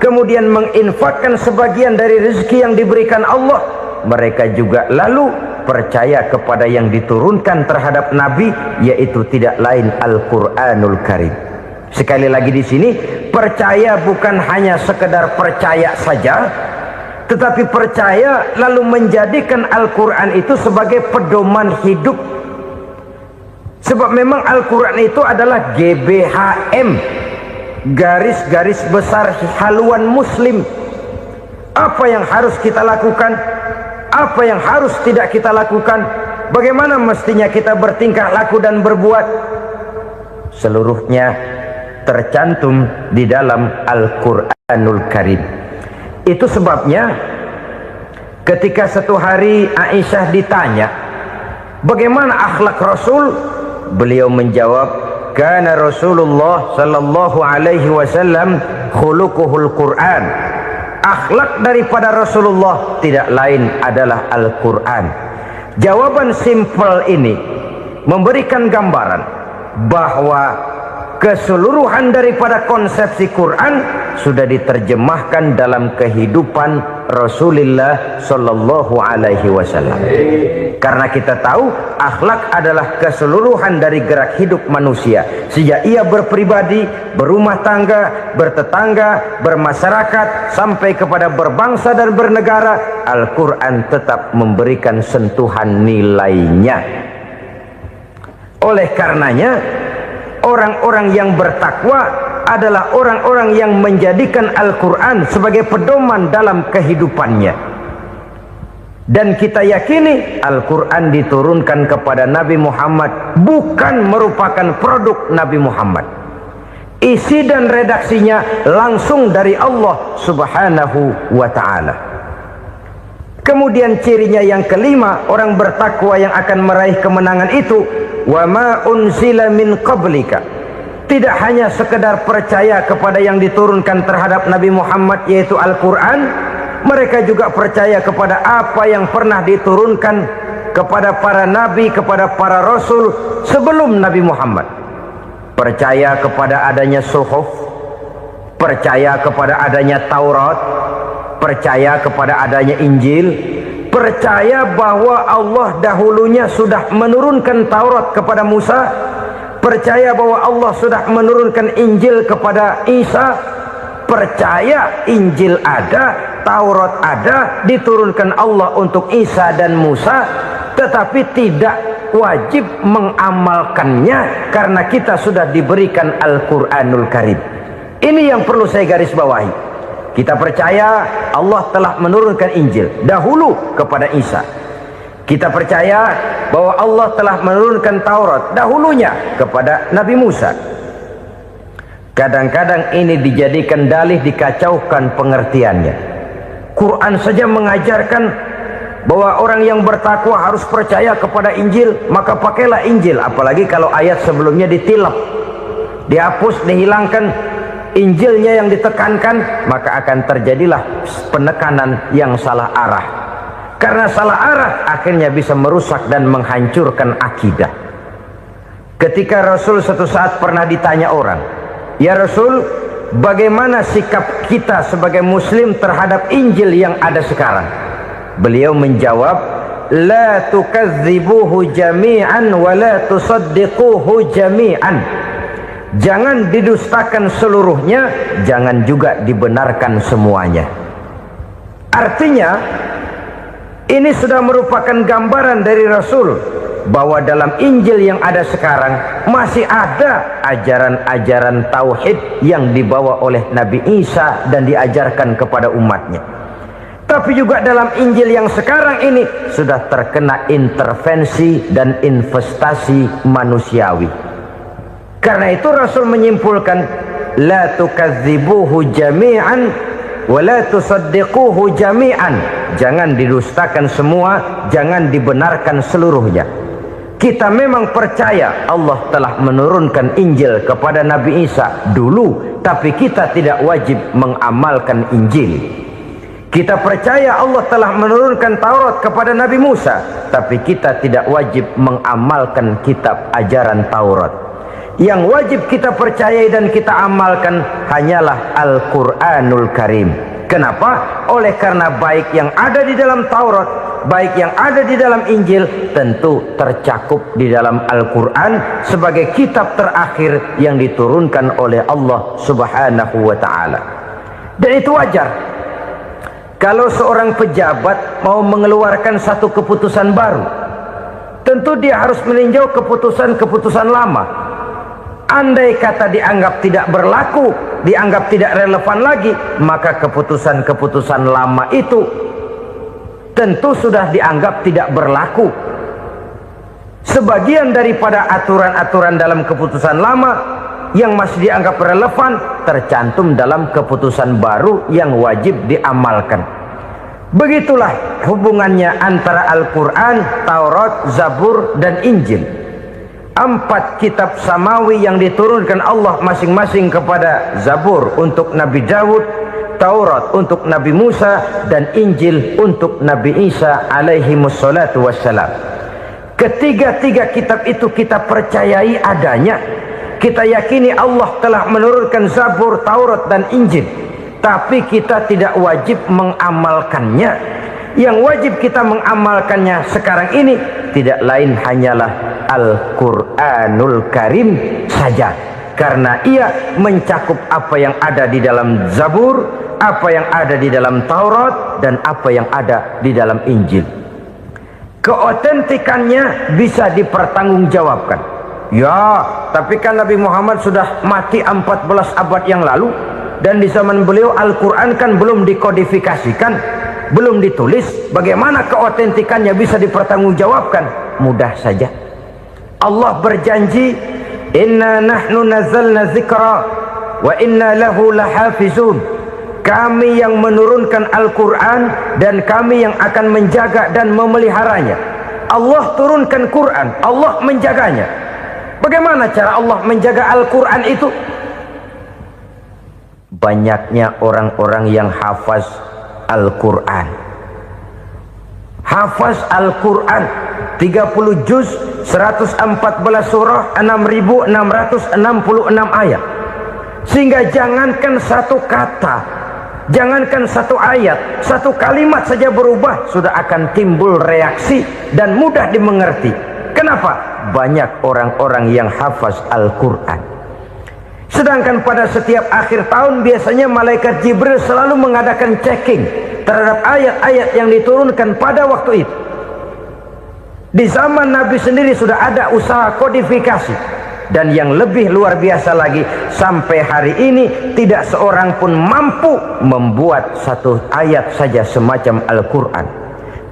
kemudian menginfakkan sebagian dari rezeki yang diberikan Allah, mereka juga lalu percaya kepada yang diturunkan terhadap Nabi, yaitu tidak lain Al-Quranul Karim. Sekali lagi di sini, percaya bukan hanya sekedar percaya saja, tetapi percaya lalu menjadikan Al-Quran itu sebagai pedoman hidup. Sebab memang Al-Quran itu adalah GBHM, garis-garis besar haluan muslim. Apa yang harus kita lakukan, apa yang harus tidak kita lakukan, bagaimana mestinya kita bertingkah laku dan berbuat, seluruhnya tercantum di dalam Al-Quranul Karim. Itu sebabnya ketika satu hari Aisyah ditanya bagaimana akhlak Rasul, beliau menjawab, kana Rasulullah sallallahu alaihi wasallam khuluquhul Quran. Akhlak daripada Rasulullah tidak lain adalah Al-Quran. Jawaban simpel ini memberikan gambaran bahwa keseluruhan daripada konsepsi Quran sudah diterjemahkan dalam kehidupan Rasulullah sallallahu alaihi wasallam. Karena kita tahu akhlak adalah keseluruhan dari gerak hidup manusia, sejak ia berpribadi, berumah tangga, bertetangga, bermasyarakat, sampai kepada berbangsa dan bernegara. Al-Quran tetap memberikan sentuhan nilainya. Oleh karenanya, orang-orang yang bertakwa adalah orang-orang yang menjadikan Al-Quran sebagai pedoman dalam kehidupannya. Dan kita yakini Al-Quran diturunkan kepada Nabi Muhammad bukan merupakan produk Nabi Muhammad. Isi dan redaksinya langsung dari Allah subhanahu wa ta'ala. Kemudian cirinya yang kelima, orang bertakwa yang akan meraih kemenangan itu, wa ma unzila min qablika, tidak hanya sekedar percaya kepada yang diturunkan terhadap Nabi Muhammad yaitu Al-Quran, mereka juga percaya kepada apa yang pernah diturunkan kepada para nabi, kepada para rasul sebelum Nabi Muhammad. Percaya kepada adanya suhuf, percaya kepada adanya Taurat, percaya kepada adanya Injil, percaya bahwa Allah dahulunya sudah menurunkan Taurat kepada Musa, percaya bahwa Allah sudah menurunkan Injil kepada Isa, percaya Injil ada, Taurat ada, diturunkan Allah untuk Isa dan Musa, tetapi tidak wajib mengamalkannya karena kita sudah diberikan Al-Quranul Karim. Ini yang perlu saya garis bawahi. Kita percaya Allah telah menurunkan Injil dahulu kepada Isa. Kita percaya bahwa Allah telah menurunkan Taurat dahulunya kepada Nabi Musa. Kadang-kadang ini dijadikan dalih, dikacaukan pengertiannya. Quran saja mengajarkan bahwa orang yang bertakwa harus percaya kepada Injil, maka pakailah Injil. Apalagi kalau ayat sebelumnya ditilap, dihapus, dihilangkan, Injilnya yang ditekankan, maka akan terjadilah penekanan yang salah arah. Karena salah arah akhirnya bisa merusak dan menghancurkan akidah. Ketika Rasul suatu saat pernah ditanya orang, "Ya Rasul, bagaimana sikap kita sebagai muslim terhadap Injil yang ada sekarang?" Beliau menjawab, "La tukadzibuhu jami'an wa la tusaddiquhu jami'an." Jangan didustakan seluruhnya, jangan juga dibenarkan semuanya. Artinya, ini sudah merupakan gambaran dari Rasul bahwa dalam Injil yang ada sekarang masih ada ajaran-ajaran tauhid yang dibawa oleh Nabi Isa dan diajarkan kepada umatnya. Tapi juga dalam Injil yang sekarang ini sudah terkena intervensi dan investasi manusiawi. Karena itu Rasul menyimpulkan, la tukadzibuhu jami'an wa la tusaddiquhu jami'an. Jangan didustakan semua, jangan dibenarkan seluruhnya. Kita memang percaya Allah telah menurunkan Injil kepada Nabi Isa dulu, tapi kita tidak wajib mengamalkan Injil. Kita percaya Allah telah menurunkan Taurat kepada Nabi Musa, tapi kita tidak wajib mengamalkan kitab ajaran Taurat. Yang wajib kita percayai dan kita amalkan hanyalah Al-Quranul Karim. Kenapa? Oleh karena baik yang ada di dalam Taurat, baik yang ada di dalam Injil, tentu tercakup di dalam Al-Quran sebagai kitab terakhir yang diturunkan oleh Allah Subhanahu wa Ta'ala. Dan itu wajar. Kalau seorang pejabat mau mengeluarkan satu keputusan baru, tentu dia harus meninjau keputusan-keputusan lama. Andai kata dianggap tidak berlaku, dianggap tidak relevan lagi, maka keputusan-keputusan lama itu tentu sudah dianggap tidak berlaku. Sebagian daripada aturan-aturan dalam keputusan lama yang masih dianggap relevan tercantum dalam keputusan baru yang wajib diamalkan. Begitulah hubungannya antara Al-Quran, Taurat, Zabur, dan Injil. 4 kitab samawi yang diturunkan Allah masing-masing kepada Zabur untuk Nabi Daud, Taurat untuk Nabi Musa, dan Injil untuk Nabi Isa alaihi wassalatu wassalam. Ketiga-tiga kitab itu kita percayai adanya. Kita yakini Allah telah menurunkan Zabur, Taurat, dan Injil, tapi kita tidak wajib mengamalkannya. Yang wajib kita mengamalkannya sekarang ini tidak lain hanyalah Al-Quranul Karim saja, karena ia mencakup apa yang ada di dalam Zabur, apa yang ada di dalam Taurat, dan apa yang ada di dalam Injil. Keotentikannya bisa dipertanggungjawabkan. Ya, tapi kan Nabi Muhammad sudah mati 14 abad yang lalu, dan di zaman beliau Al-Quran kan belum dikodifikasikan, belum ditulis. Bagaimana keotentikannya bisa dipertanggungjawabkan? Mudah saja. Allah berjanji, inna nahnu nazzalna dzikra wa inna lahu lahafizun. Kami yang menurunkan Al-Quran dan kami yang akan menjaga dan memeliharanya. Allah turunkan Quran, Allah menjaganya. Bagaimana cara Allah menjaga Al-Quran itu? Banyaknya orang-orang yang hafaz Al-Quran. Hafaz Al-Quran 30 juz, 114 surah, 6.666 ayat. Sehingga jangankan satu kata Jangankan satu ayat, satu kalimat saja berubah sudah akan timbul reaksi dan mudah dimengerti. Kenapa? Banyak orang-orang yang hafaz Al-Quran. Sedangkan pada setiap akhir tahun biasanya malaikat Jibril selalu mengadakan checking terhadap ayat-ayat yang diturunkan pada waktu itu. Di zaman Nabi sendiri sudah ada usaha kodifikasi. Dan yang lebih luar biasa lagi, sampai hari ini tidak seorang pun mampu membuat satu ayat saja semacam Al-Quran.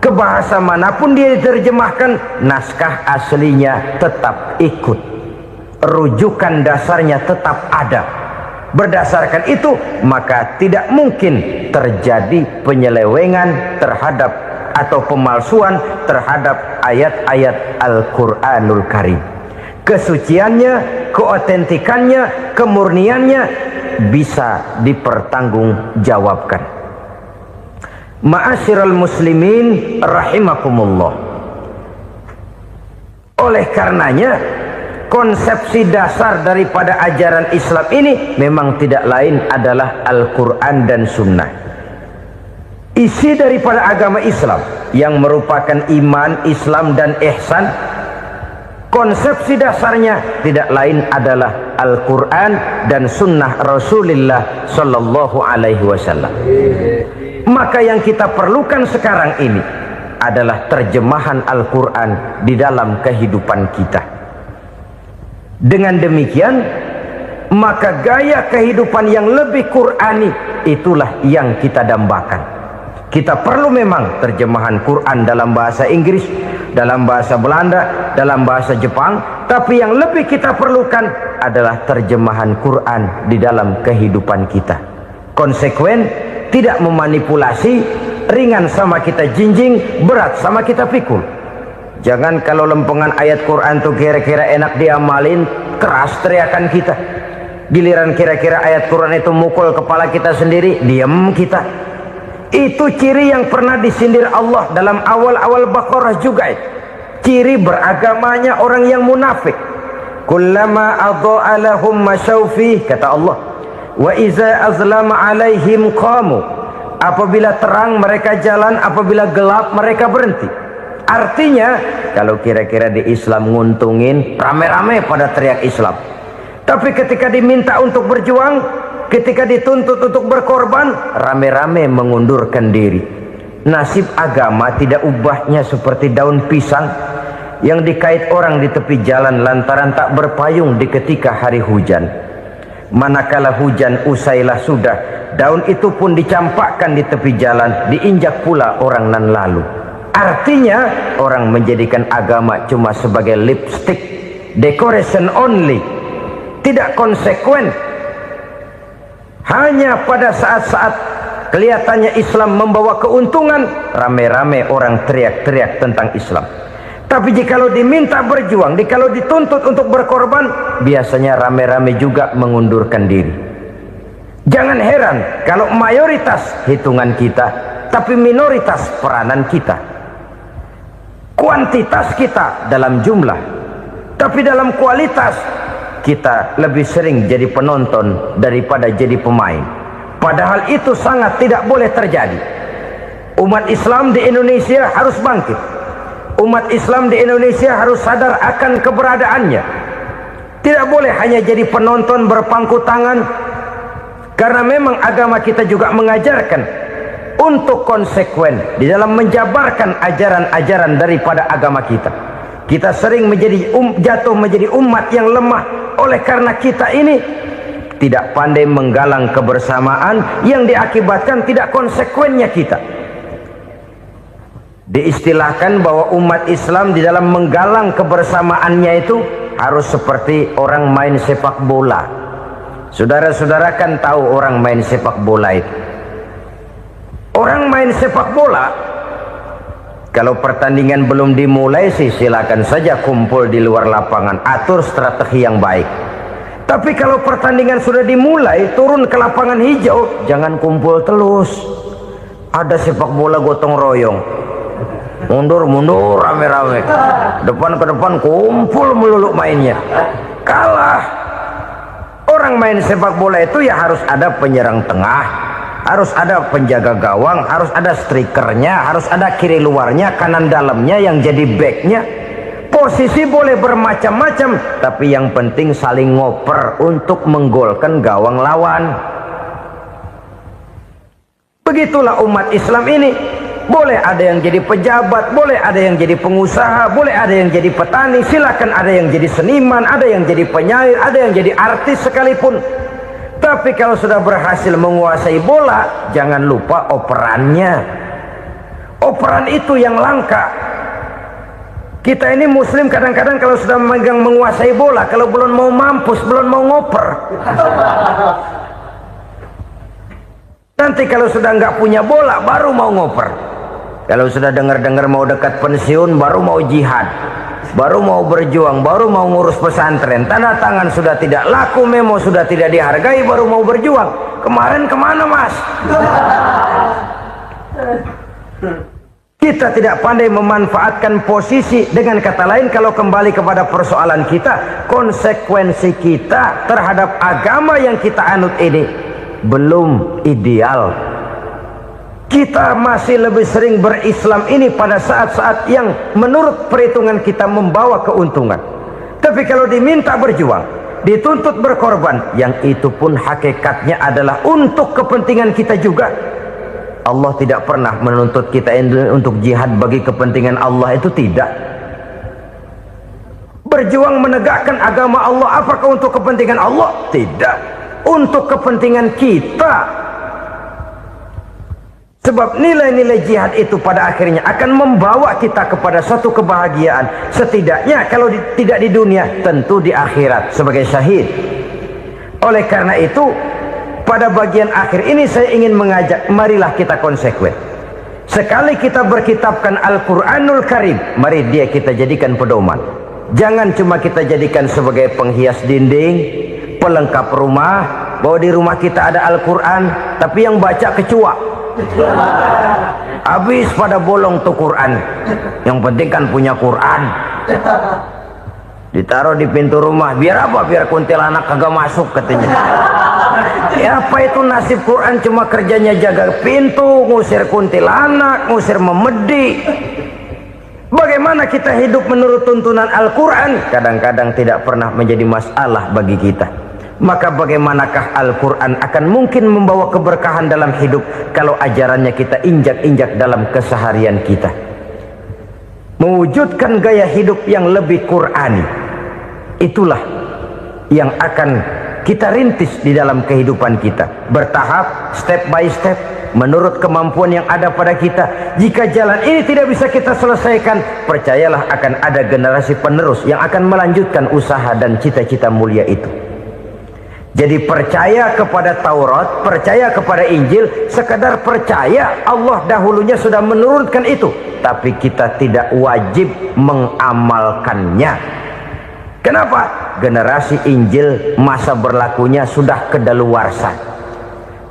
Ke bahasa manapun dia diterjemahkan, naskah aslinya tetap ikut, rujukan dasarnya tetap ada. Berdasarkan itu, maka tidak mungkin terjadi penyelewengan terhadap atau pemalsuan terhadap ayat-ayat Al-Quranul Karim. Kesuciannya, keotentikannya, kemurniannya bisa dipertanggungjawabkan. Ma'asyiral muslimin rahimakumullah. Oleh karenanya, konsepsi dasar daripada ajaran Islam ini memang tidak lain adalah Al-Quran dan Sunnah. Isi daripada agama Islam yang merupakan iman, Islam dan ihsan, konsepsi dasarnya tidak lain adalah Al-Quran dan Sunnah Rasulullah Sallallahu Alaihi Wasallam. Maka yang kita perlukan sekarang ini adalah terjemahan Al-Quran di dalam kehidupan kita. Dengan demikian, maka gaya kehidupan yang lebih Qurani itulah yang kita dambakan. Kita perlu memang terjemahan Quran dalam bahasa Inggris, dalam bahasa Belanda, dalam bahasa Jepang, tapi yang lebih kita perlukan adalah terjemahan Quran di dalam kehidupan kita. Konsekuen, tidak memanipulasi, ringan sama kita jinjing, berat sama kita pikul. Jangan kalau lempengan ayat Quran tuh kira-kira enak diamalin, keras teriakan kita. Giliran kira-kira ayat Quran itu mukul kepala kita sendiri, diam kita. Itu ciri yang pernah disindir Allah dalam awal-awal Baqarah juga. Ciri beragamanya orang yang munafik. Kullama adha'a lahum masyawfih, kata Allah. Wa iza azlama alaihim qamu. Apabila terang mereka jalan, apabila gelap mereka berhenti. Artinya, kalau kira-kira di Islam nguntungin, rame-rame pada teriak Islam. Tapi ketika diminta untuk berjuang, ketika dituntut untuk berkorban, rame-rame mengundurkan diri. Nasib agama tidak ubahnya seperti daun pisang yang dikait orang di tepi jalan lantaran tak berpayung di ketika hari hujan. Manakala hujan usailah sudah, daun itu pun dicampakkan di tepi jalan, diinjak pula orang nan lalu. Artinya, orang menjadikan agama cuma sebagai lipstick, decoration only, tidak konsekuen. Hanya pada saat-saat kelihatannya Islam membawa keuntungan, rame-rame orang teriak-teriak tentang Islam. Tapi jikalau diminta berjuang, jikalau dituntut untuk berkorban, biasanya rame-rame juga mengundurkan diri. Jangan heran kalau mayoritas hitungan kita, tapi minoritas peranan kita. Kuantitas kita dalam jumlah, tapi dalam kualitas kita lebih sering jadi penonton daripada jadi pemain. Padahal itu sangat tidak boleh terjadi. Umat Islam di Indonesia harus bangkit. Umat Islam di Indonesia harus sadar akan keberadaannya. Tidak boleh hanya jadi penonton berpangku tangan. Karena memang agama kita juga mengajarkan untuk konsekuen di dalam menjabarkan ajaran-ajaran daripada agama kita. Kita sering jatuh menjadi umat yang lemah oleh karena kita ini tidak pandai menggalang kebersamaan yang diakibatkan tidak konsekuennya kita. Diistilahkan bahwa umat Islam di dalam menggalang kebersamaannya itu harus seperti orang main sepak bola. Saudara-saudara kan tahu orang main sepak bola itu. Orang main sepak bola, kalau pertandingan belum dimulai sih silakan saja kumpul di luar lapangan, atur strategi yang baik. Tapi kalau pertandingan sudah dimulai, turun ke lapangan hijau, jangan kumpul terus. Ada sepak bola gotong royong, mundur-mundur rame-rame, depan ke depan kumpul melulu mainnya. Kalah. Orang main sepak bola itu ya harus ada penyerang tengah, harus ada penjaga gawang, harus ada strikernya, harus ada kiri luarnya, kanan dalamnya yang jadi backnya. Posisi boleh bermacam-macam, tapi yang penting saling ngoper untuk menggolkan gawang lawan. Begitulah umat Islam ini. Boleh ada yang jadi pejabat, boleh ada yang jadi pengusaha, boleh ada yang jadi petani, silakan ada yang jadi seniman, ada yang jadi penyair, ada yang jadi artis sekalipun. Tapi kalau sudah berhasil menguasai bola, jangan lupa operannya. Operan itu yang langka. Kita ini muslim kadang-kadang kalau sudah memegang menguasai bola, kalau belum mau mampus, belum mau ngoper. Nanti kalau sudah nggak punya bola, baru mau ngoper. Kalau sudah dengar-dengar mau dekat pensiun, baru mau jihad, baru mau berjuang, baru mau ngurus pesantren. Tanda tangan sudah tidak laku, memo sudah tidak dihargai, baru mau berjuang. Kemarin kemana mas? Kita tidak pandai memanfaatkan posisi. Dengan kata lain, kalau kembali kepada persoalan kita, konsekuensi kita terhadap agama yang kita anut ini belum ideal. Kita masih lebih sering berislam ini pada saat-saat yang menurut perhitungan kita membawa keuntungan. Tapi kalau diminta berjuang, dituntut berkorban, yang itu pun hakikatnya adalah untuk kepentingan kita juga. Allah tidak pernah menuntut kita untuk jihad bagi kepentingan Allah, itu tidak. Berjuang menegakkan agama Allah, apakah untuk kepentingan Allah? Tidak. Untuk kepentingan kita. Sebab nilai-nilai jihad itu pada akhirnya akan membawa kita kepada suatu kebahagiaan. Setidaknya kalau tidak di dunia, tentu di akhirat sebagai syahid. Oleh karena itu, pada bagian akhir ini saya ingin mengajak, marilah kita konsekuen. Sekali kita berkitabkan Al-Quranul Karim, mari dia kita jadikan pedoman. Jangan cuma kita jadikan sebagai penghias dinding, pelengkap rumah, bahwa di rumah kita ada Al-Quran, tapi yang baca kecoa. Habis pada bolong tuh Quran. Yang penting kan punya Quran. Ditaruh di pintu rumah. Biar apa? Biar kuntilanak kagak masuk katanya. Ya apa itu nasib Quran, cuma kerjanya jaga pintu, ngusir kuntilanak, ngusir memedi. Bagaimana kita hidup menurut tuntunan Al-Quran? Kadang-kadang tidak pernah menjadi masalah bagi kita. Maka bagaimanakah Al-Quran akan mungkin membawa keberkahan dalam hidup kalau ajarannya kita injak-injak dalam keseharian kita? Mewujudkan gaya hidup yang lebih Qurani, itulah yang akan kita rintis di dalam kehidupan kita, bertahap, step by step, menurut kemampuan yang ada pada kita. Jika jalan ini tidak bisa kita selesaikan, percayalah akan ada generasi penerus yang akan melanjutkan usaha dan cita-cita mulia itu. Jadi percaya kepada Taurat, percaya kepada Injil, sekadar percaya Allah dahulunya sudah menurunkan itu, tapi kita tidak wajib mengamalkannya. Kenapa? Generasi Injil masa berlakunya sudah kedaluarsa.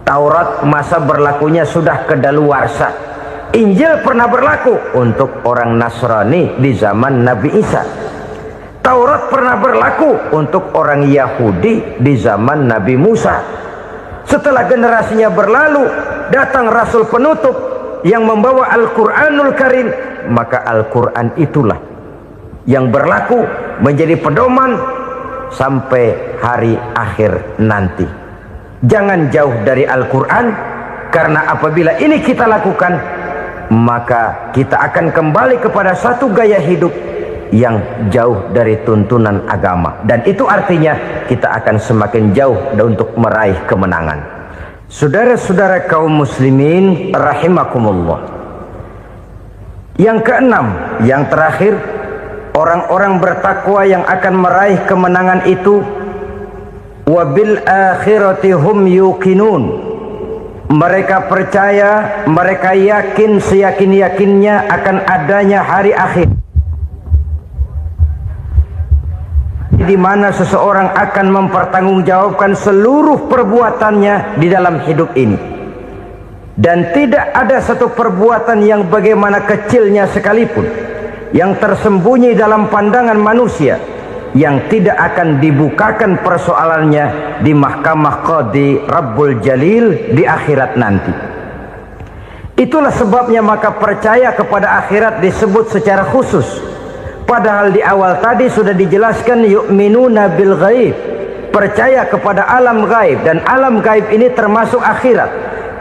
Taurat masa berlakunya sudah kedaluarsa. Injil pernah berlaku untuk orang Nasrani di zaman Nabi Isa. Taurat pernah berlaku untuk orang Yahudi di zaman Nabi Musa. Setelah generasinya berlalu, datang Rasul penutup yang membawa Al-Quranul Karim. Maka Al-Quran itulah yang berlaku menjadi pedoman sampai hari akhir nanti. Jangan jauh dari Al-Quran, karena apabila ini kita lakukan, maka kita akan kembali kepada satu gaya hidup yang jauh dari tuntunan agama, dan itu artinya kita akan semakin jauh untuk meraih kemenangan. Saudara-saudara kaum muslimin rahimakumullah. Yang keenam, yang terakhir, orang-orang bertakwa yang akan meraih kemenangan itu wabil akhirati hum yuqinun. Mereka percaya, mereka yakin seyakin-yakinnya akan adanya hari akhir, di mana seseorang akan mempertanggungjawabkan seluruh perbuatannya di dalam hidup ini, dan tidak ada satu perbuatan yang bagaimana kecilnya sekalipun yang tersembunyi dalam pandangan manusia yang tidak akan dibukakan persoalannya di mahkamah Qadi Rabbul Jalil di akhirat nanti. Itulah sebabnya maka percaya kepada akhirat disebut secara khusus. Padahal di awal tadi sudah dijelaskan yu'minuna bil ghaib, percaya kepada alam gaib, dan alam gaib ini termasuk akhirat.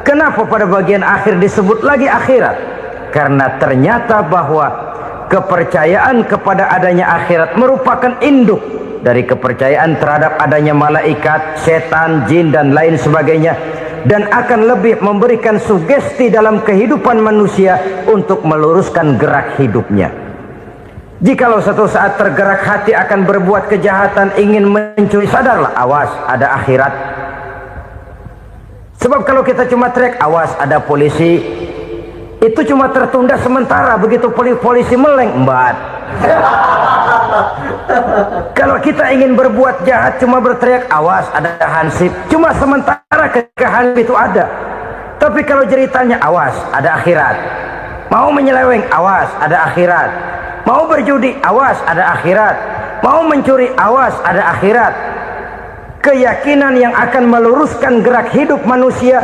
Kenapa pada bagian akhir disebut lagi akhirat? Karena ternyata bahwa kepercayaan kepada adanya akhirat merupakan induk dari kepercayaan terhadap adanya malaikat, setan, jin dan lain sebagainya, dan akan lebih memberikan sugesti dalam kehidupan manusia untuk meluruskan gerak hidupnya. Jikalau satu saat tergerak hati akan berbuat kejahatan, ingin mencuri, sadarlah, awas ada akhirat. Sebab kalau kita cuma teriak awas ada polisi, itu cuma tertunda sementara, begitu polisi meleng embat. Kalau kita ingin berbuat jahat cuma berteriak awas ada hansip, cuma sementara kehansip itu ada. Tapi kalau ceritanya awas ada akhirat, mau menyeleweng awas ada akhirat, mau berjudi awas ada akhirat, mau mencuri awas ada akhirat. Keyakinan yang akan meluruskan gerak hidup manusia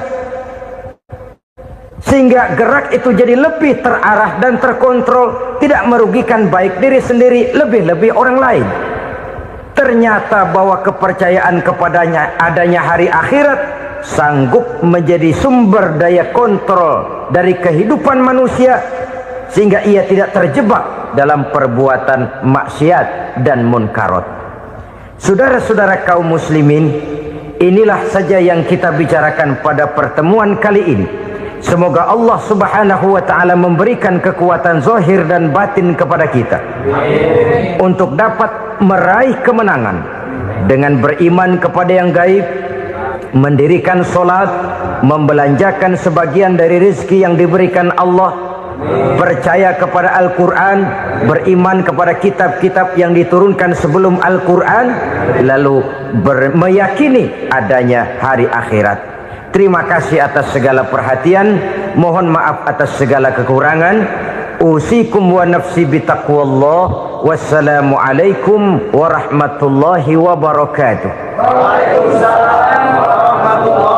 sehingga gerak itu jadi lebih terarah dan terkontrol, tidak merugikan baik diri sendiri, lebih-lebih orang lain. Ternyata bahwa kepercayaan kepadanya adanya hari akhirat sanggup menjadi sumber daya kontrol dari kehidupan manusia, sehingga ia tidak terjebak dalam perbuatan maksiat dan munkarat. Saudara-saudara kaum muslimin, inilah saja yang kita bicarakan pada pertemuan kali ini. Semoga Allah subhanahu wa ta'ala memberikan kekuatan zahir dan batin kepada kita untuk dapat meraih kemenangan dengan beriman kepada yang gaib, mendirikan solat, membelanjakan sebagian dari rezeki yang diberikan Allah, percaya kepada Al-Quran, beriman kepada kitab-kitab yang diturunkan sebelum Al-Quran, lalu meyakini adanya hari akhirat. Terima kasih atas segala perhatian, mohon maaf atas segala kekurangan. Usikum wa nafsi bitaqwallah. Wassalamualaikum warahmatullahi wabarakatuh. Waalaikumsalam warahmatullahi wabarakatuh.